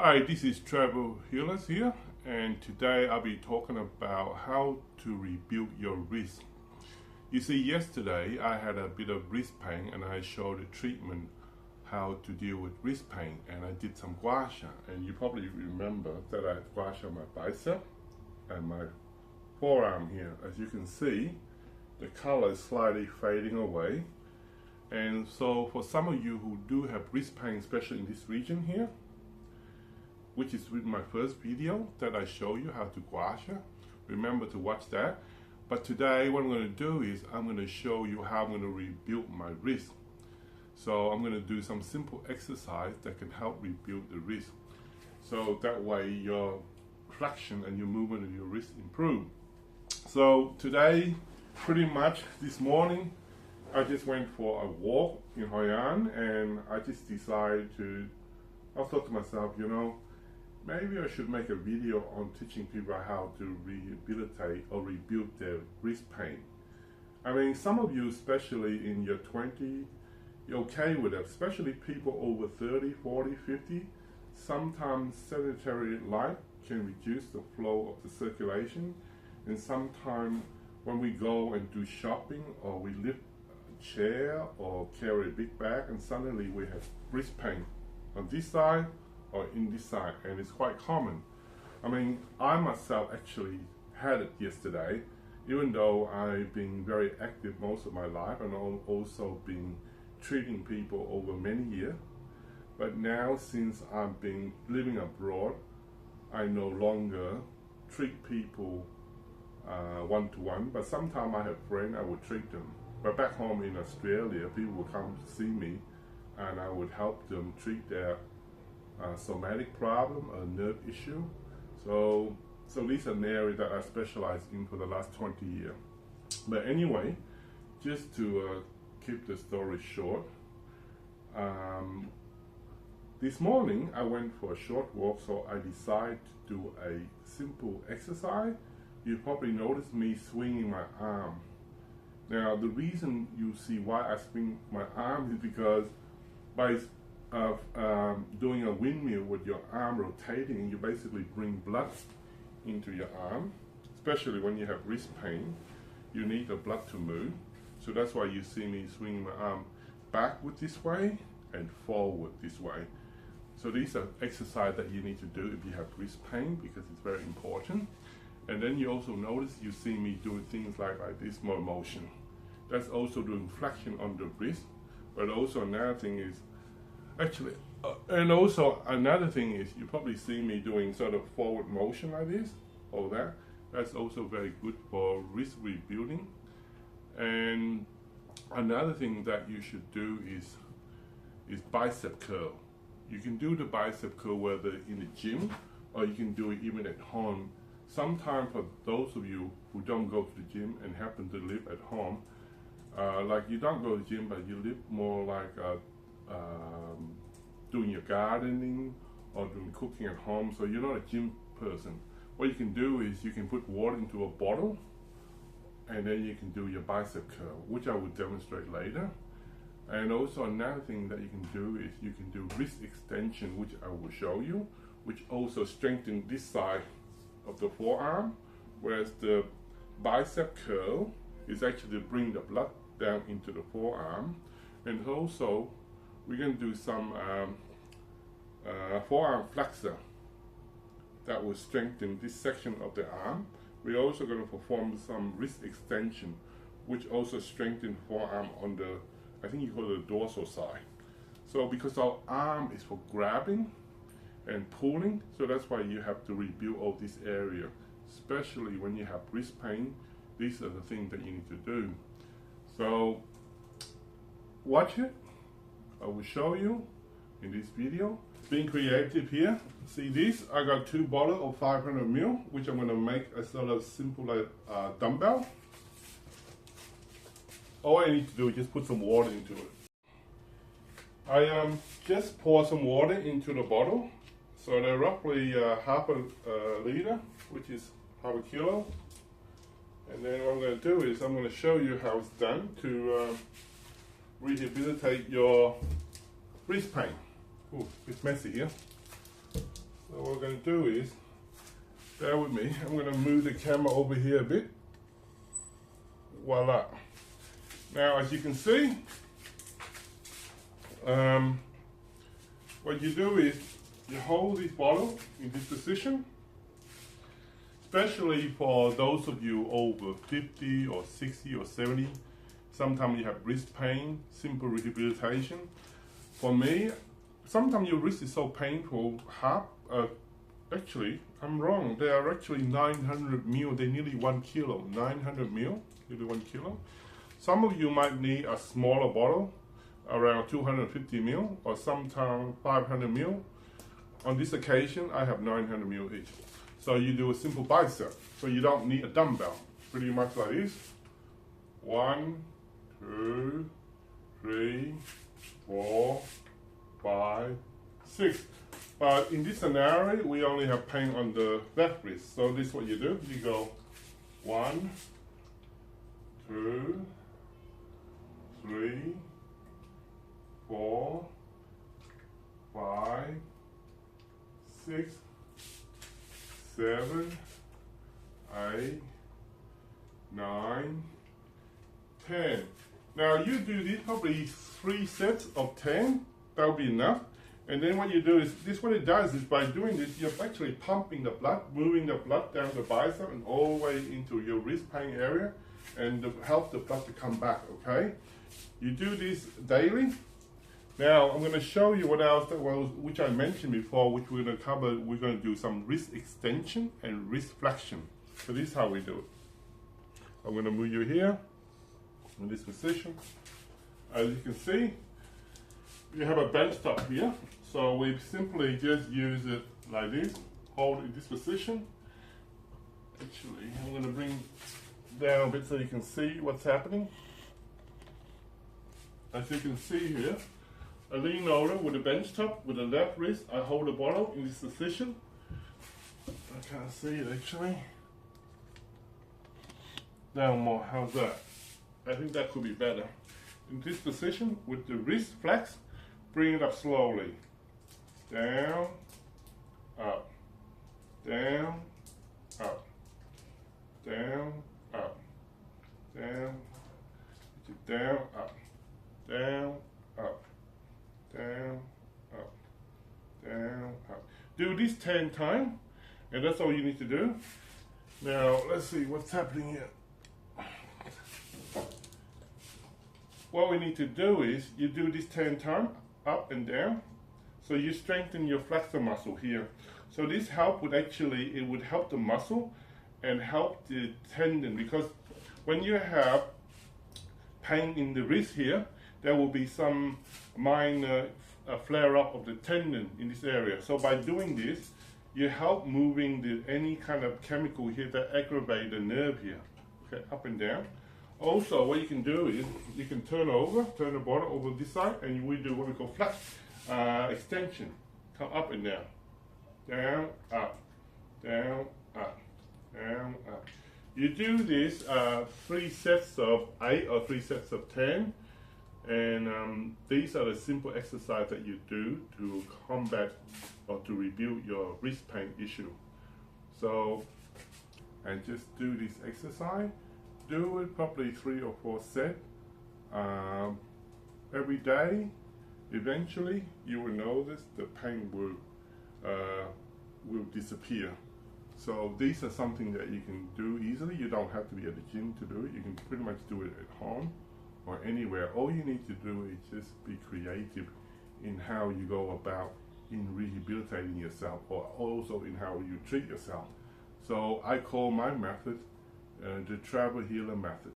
Hi, this is TravelHealer here, and today I'll be talking about how to rebuild your wrist. You see, yesterday I had a bit of wrist pain and I showed the treatment how to deal with wrist pain, and I did some gua sha, and you probably remember that I had gua sha my bicep and my forearm here. As you can see, the color is slightly fading away, and so for some of you who do have wrist pain, especially in this region here, which is with my first video that I show you how to gua sha. Remember to watch that. But today what I'm going to do is I'm going to show you how I'm going to rebuild my wrist. So I'm going to do some simple exercise that can help rebuild the wrist. So that way your flexion and your movement of your wrist improve. So today, pretty much this morning, I just went for a walk in Hoi An, and I just decided I thought to myself, maybe I should make a video on teaching people how to rehabilitate or rebuild their wrist pain. I mean, some of you, especially in your 20s, you're okay with it, especially people over 30, 40, 50. Sometimes sedentary life can reduce the flow of the circulation, and sometimes when we go and do shopping or we lift a chair or carry a big bag, and suddenly we have wrist pain on this side or in this side, and it's quite common. I mean, I myself actually had it yesterday, even though I've been very active most of my life and also been treating people over many years. But now, since I've been living abroad, I no longer treat people one-to-one, but sometimes I have friends, I would treat them. But back home in Australia, people would come to see me and I would help them treat their somatic problem, a nerve issue. So these are an area that I specialized in for the last 20 years. But anyway, just to keep the story short, this morning I went for a short walk, so I decided to do a simple exercise. You probably noticed me swinging my arm. Now, the reason you see why I swing my arm is because by doing a windmill with your arm rotating, you basically bring blood into your arm, especially when you have wrist pain. You need the blood to move, so that's why you see me swinging my arm backward this way and forward this way. So these are exercises that you need to do if you have wrist pain, because it's very important. And then you also notice you see me doing things like this more motion. That's also doing flexion on the wrist. But also another thing is you probably see me doing sort of forward motion like this or that. That's also very good for wrist rebuilding. And another thing that you should do is bicep curl. You can do the bicep curl whether in the gym or you can do it even at home. Sometimes for those of you who don't go to the gym and happen to live at home, like you don't go to the gym but you live more like doing your gardening or doing cooking at home, so you're not a gym person, what you can do is you can put water into a bottle and then you can do your bicep curl, which I will demonstrate later. And also another thing that you can do is you can do wrist extension, which I will show you, which also strengthens this side of the forearm, whereas the bicep curl is actually to bring the blood down into the forearm. And also we're going to do some forearm flexor that will strengthen this section of the arm. We're also going to perform some wrist extension, which also strengthens forearm on the, I think you call it the dorsal side. So because our arm is for grabbing and pulling, so that's why you have to rebuild all this area, especially when you have wrist pain. These are the things that you need to do. So watch it. I will show you in this video. Being creative here. See this? I got 2 bottles of 500 ml, which I'm going to make a sort of simple dumbbell. All I need to do is just put some water into it. I just pour some water into the bottle. So they're roughly half a liter, which is half a kilo. And then what I'm going to do is I'm going to show you how it's done to rehabilitate your wrist pain. Ooh, it's messy here. we're going to do is, bear with me, I'm going to move the camera over here a bit. Voila. Now, as you can see, what you do is you hold this bottle in this position, especially for those of you over 50 or 60 or 70. Sometimes you have wrist pain, simple rehabilitation. For me, sometimes your wrist is so painful, actually, I'm wrong. They are actually 900 mil, they're nearly 1 kilo, 900 mil, nearly 1 kilo. Some of you might need a smaller bottle, around 250 mil, or sometimes 500 mil. On this occasion, I have 900 mil each. So you do a simple bicep, so you don't need a dumbbell. Pretty much like this. 1, 2, 3, 4, 5, 6. But in this scenario, we only have pain on the left wrist. So this is what you do. You go 1, 2, 3, 4, 5, 6, 7, 8, 9, 10. Now you do this probably 3 sets of 10. That'll be enough. And then what you do is, this what it does is by doing this, you're actually pumping the blood, moving the blood down the bicep and all the way into your wrist pain area, and to help the blood to come back, okay? You do this daily. Now I'm going to show you what else, which I mentioned before, which we're going to cover. We're going to do some wrist extension and wrist flexion. So this is how we do it. I'm going to move you here, in this position. As you can see, we have a bench top here. So we simply just use it like this, hold it in this position. Actually, I'm going to bring down a bit so you can see what's happening. As you can see here, I lean over with the bench top, with the left wrist, I hold the bottle in this position. I can't see it actually. Down more, how's that? I think that could be better. In this position, with the wrist flex, bring it up slowly. Down, up, down, up, down, up, down, down, up, down, up, down, up, down, up. Do this 10 times, and that's all you need to do. Now, let's see what's happening here. What we need to do is, you do this 10 times, up and down. So you strengthen your flexor muscle here. So this help would actually, it would help the muscle and help the tendon, because when you have pain in the wrist here, there will be some minor flare up of the tendon in this area. So by doing this, you help moving any kind of chemical here that aggravate the nerve here, okay, up and down. Also, what you can do is, you can turn the bottle over this side, and we do what we call flex extension. Come up and down. Down, up, down, up, down, up. You do this 3 sets of 8 or 3 sets of 10. And these are the simple exercises that you do to combat or to rebuild your wrist pain issue. So, and just do this exercise. Do it probably 3 or 4 sets every day. Eventually, you will notice the pain will disappear. So these are something that you can do easily. You don't have to be at the gym to do it. You can pretty much do it at home or anywhere. All you need to do is just be creative in how you go about in rehabilitating yourself, or also in how you treat yourself. So I call my method the TravelHealer Method.